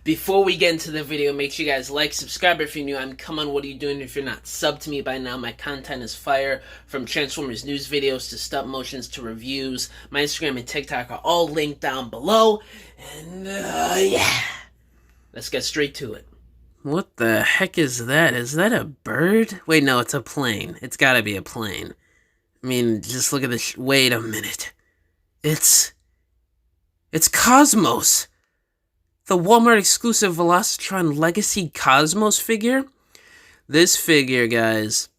Before we get into the video, make sure you guys like, subscribe if you're new. Come on, what are you doing if you're not subbed to me by now? My content is fire, from Transformers news videos to stop motions to reviews. My Instagram and TikTok are all linked down below. And yeah, let's get straight to it. What the heck is that? Is that a bird? Wait, no, it's a plane. It's gotta be a plane. I mean, just look at this. Wait a minute. It's Cosmos. The Walmart exclusive Velocitron Legacy Cosmos figure. This figure, guys,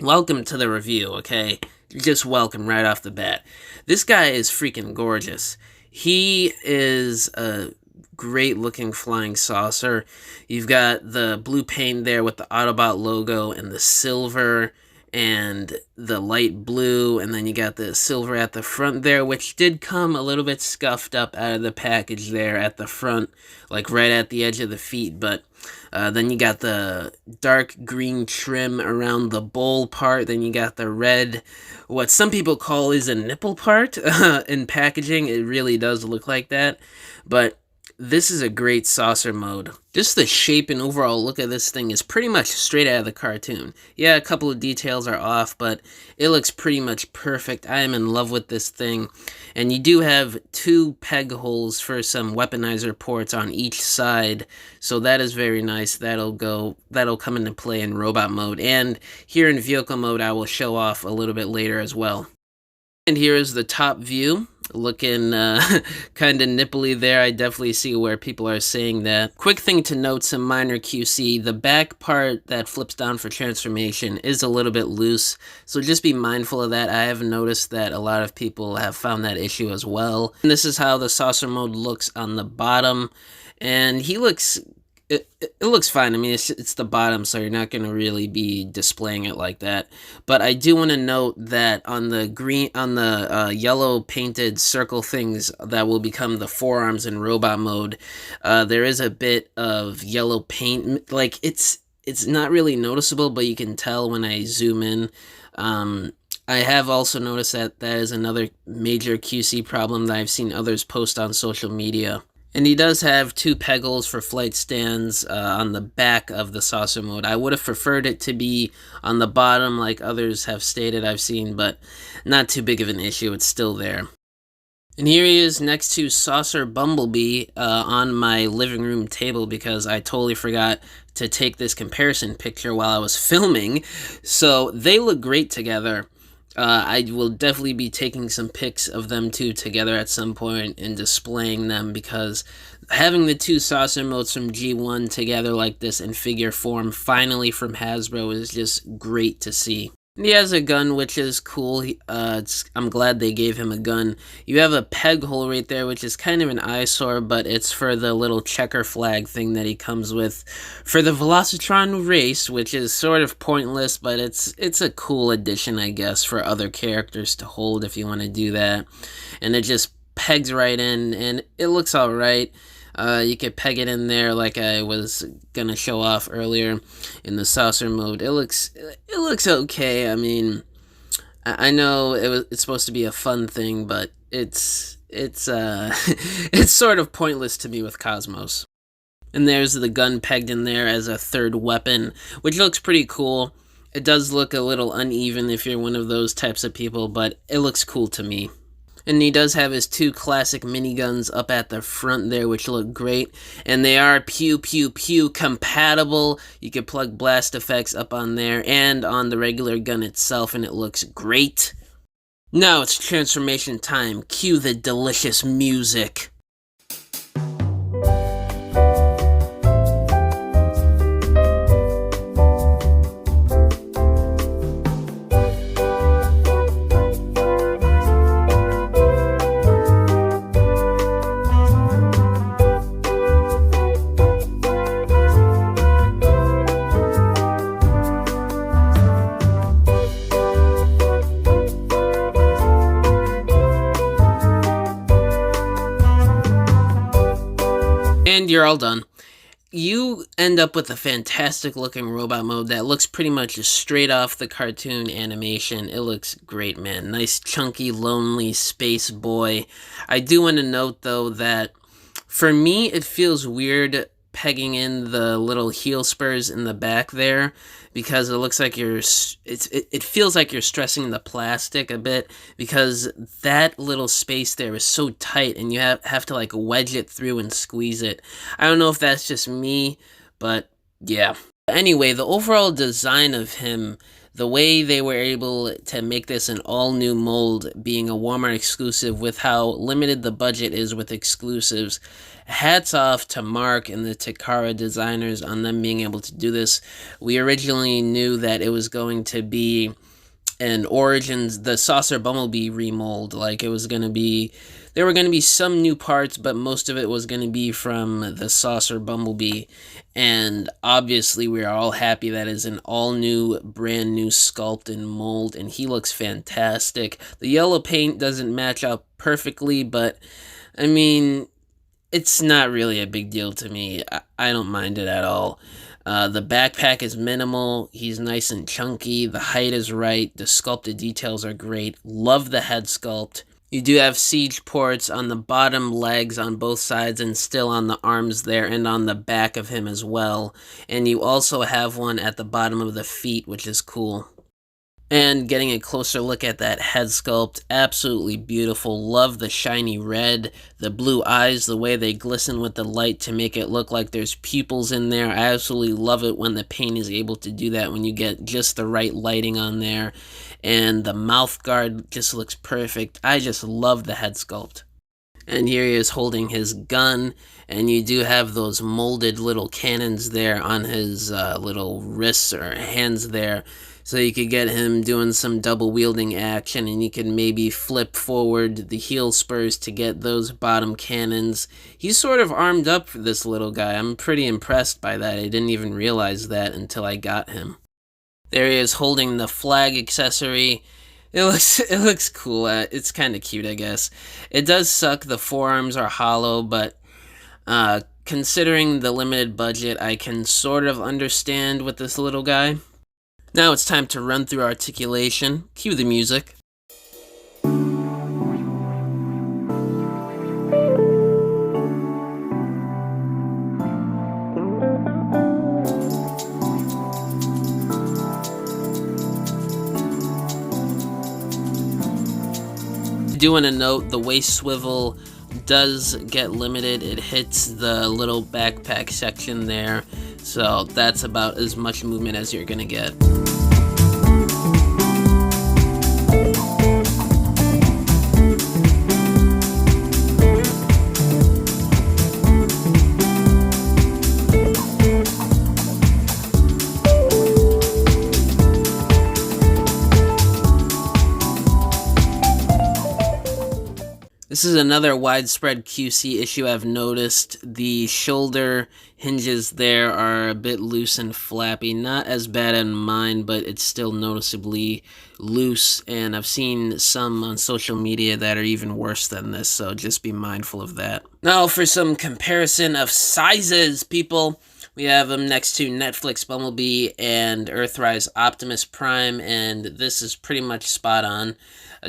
welcome to the review, okay? Just welcome right off the bat. This guy is freaking gorgeous. He is a great looking flying saucer. You've got the blue paint there with the Autobot logo and the silver and the light blue, and then you got the silver at the front there, which did come a little bit scuffed up out of the package there at the front, like right at the edge of the feet, but then you got the dark green trim around the bowl part, then you got the red, what some people call is a nipple part in packaging. It really does look like that, but this is a great saucer mode. Just the shape and overall look of this thing is pretty much straight out of the cartoon. Yeah, a couple of details are off, but it looks pretty much perfect. I am in love with this thing. And you do have two peg holes for some weaponizer ports on each side, so that is very nice. That'll come into play in robot mode. And here in vehicle mode, I will show off a little bit later as well. And here is the top view, looking kind of nipply there. I definitely see where people are saying that. Quick thing to note, some minor QC, the back part that flips down for transformation is a little bit loose, so just be mindful of that. I have noticed that a lot of people have found that issue as well. And this is how the saucer mode looks on the bottom, and he looks... It looks fine. I mean, it's the bottom, so you're not going to really be displaying it like that. But I do want to note that on the yellow painted circle things that will become the forearms in robot mode, there is a bit of yellow paint. Like, it's not really noticeable, but you can tell when I zoom in. I have also noticed that is another major QC problem that I've seen others post on social media. And he does have two peg holes for flight stands on the back of the saucer mode. I would have preferred it to be on the bottom like others have stated I've seen, but not too big of an issue. It's still there. And here he is next to Saucer Bumblebee on my living room table, because I totally forgot to take this comparison picture while I was filming. So they look great together. I will definitely be taking some pics of them two together at some point and displaying them, because having the two saucer modes from G1 together like this in figure form, finally from Hasbro, is just great to see. He has a gun, which is cool. I'm glad they gave him a gun. You have a peg hole right there, which is kind of an eyesore, but it's for the little checker flag thing that he comes with for the Velocitron race, which is sort of pointless, but it's a cool addition, I guess, for other characters to hold if you want to do that. And it just pegs right in, and it looks alright. You could peg it in there like I was gonna show off earlier in the saucer mode. It looks okay. I mean, I know it's supposed to be a fun thing, but it's it's sort of pointless to me with Cosmos. And there's the gun pegged in there as a third weapon, which looks pretty cool. It does look a little uneven if you're one of those types of people, but it looks cool to me. And he does have his two classic miniguns up at the front there, which look great. And they are pew pew pew compatible. You can plug blast effects up on there and on the regular gun itself, and it looks great. Now it's transformation time. Cue the delicious music. And you're all done. You end up with a fantastic looking robot mode that looks pretty much just straight off the cartoon animation. It looks great, man. Nice, chunky, lonely space boy. I do want to note, though, that For me, it feels weird pegging in the little heel spurs in the back there because it looks like it feels like you're stressing the plastic a bit because that little space there is so tight and you have to like wedge it through and squeeze it. I don't know if that's just me, but yeah. Anyway, the overall design of him, the way they were able to make this an all-new mold, being a Walmart exclusive with how limited the budget is with exclusives, hats off to Mark and the Takara designers on them being able to do this. We originally knew that it was going to be an Origins, the Saucer Bumblebee remold, like it was going to be, there were going to be some new parts, but most of it was going to be from the Saucer Bumblebee, and obviously we are all happy that is an all-new, brand-new Sculpted mold, and he looks fantastic. The yellow paint doesn't match up perfectly, but, I mean, it's not really a big deal to me. I don't mind it at all. The backpack is minimal. He's nice and chunky. The height is right. The sculpted details are great. Love the head sculpt. You do have siege ports on the bottom legs on both sides and still on the arms there and on the back of him as well. And you also have one at the bottom of the feet, which is cool. And getting a closer look at that head sculpt, absolutely beautiful. Love the shiny red, the blue eyes, the way they glisten with the light to make it look like there's pupils in there. I absolutely love it when the paint is able to do that, when you get just the right lighting on there. And the mouth guard just looks perfect. I just love the head sculpt. And here he is holding his gun, and you do have those molded little cannons there on his little wrists or hands there. So you could get him doing some double wielding action, and you could maybe flip forward the heel spurs to get those bottom cannons. He's sort of armed up for this little guy. I'm pretty impressed by that. I didn't even realize that until I got him. There he is holding the flag accessory. It looks cool. It's kind of cute, I guess. It does suck the forearms are hollow, but considering the limited budget, I can sort of understand with this little guy. Now it's time to run through articulation. Cue the music. I do want to note the waist swivel does get limited. It hits the little backpack section there, so that's about as much movement as you're gonna get. This is another widespread QC issue I've noticed. The shoulder hinges there are a bit loose and flappy. Not as bad in mine, but it's still noticeably loose. And I've seen some on social media that are even worse than this, so just be mindful of that. Now for some comparison of sizes, people. We have them next to Netflix Bumblebee and Earthrise Optimus Prime, and this is pretty much spot on.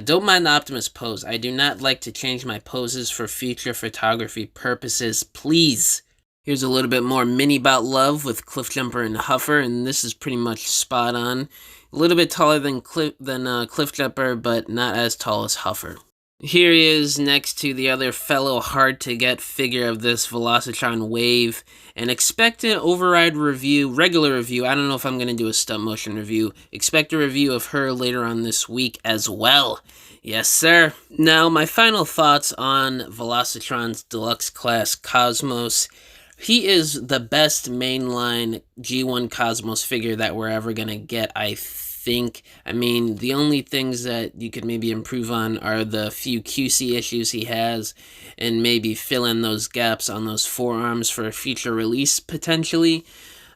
Don't mind the Optimus pose. I do not like to change my poses for future photography purposes. Please. Here's a little bit more mini-bout love with Cliffjumper and Huffer, and this is pretty much spot on. A little bit taller than Cliffjumper, but not as tall as Huffer. Here he is next to the other fellow hard-to-get figure of this Velocitron wave. An expected override review, regular review. I don't know if I'm going to do a stop motion review. Expect a review of her later on this week as well. Yes, sir. Now, my final thoughts on Velocitron's Deluxe Class Cosmos. He is the best mainline G1 Cosmos figure that we're ever going to get, I think. I mean, the only things that you could maybe improve on are the few QC issues he has, and maybe fill in those gaps on those forearms for a future release, potentially.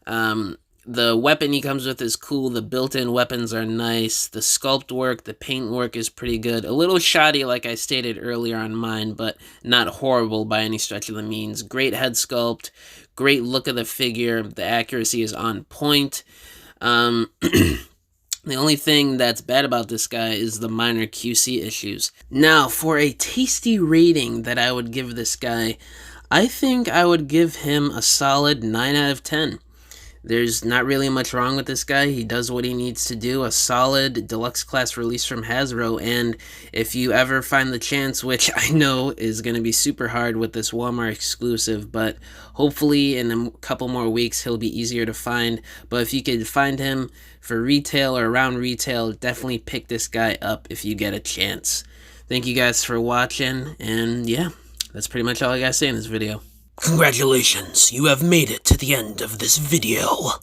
The weapon he comes with is cool. The built-in weapons are nice. The sculpt work, the paint work is pretty good. A little shoddy, like I stated earlier on mine, but not horrible by any stretch of the means. Great head sculpt, great look of the figure. The accuracy is on point. The only thing that's bad about this guy is the minor QC issues. Now, for a tasty rating that I would give this guy, I think I would give him a solid 9 out of 10. There's not really much wrong with this guy. He does what he needs to do. A solid deluxe class release from Hasbro. And if you ever find the chance, which I know is going to be super hard with this Walmart exclusive, but hopefully in a couple more weeks he'll be easier to find. But if you could find him for retail or around retail, definitely pick this guy up if you get a chance. Thank you guys for watching. And yeah, that's pretty much all I gotta say in this video. Congratulations, you have made it to the end of this video.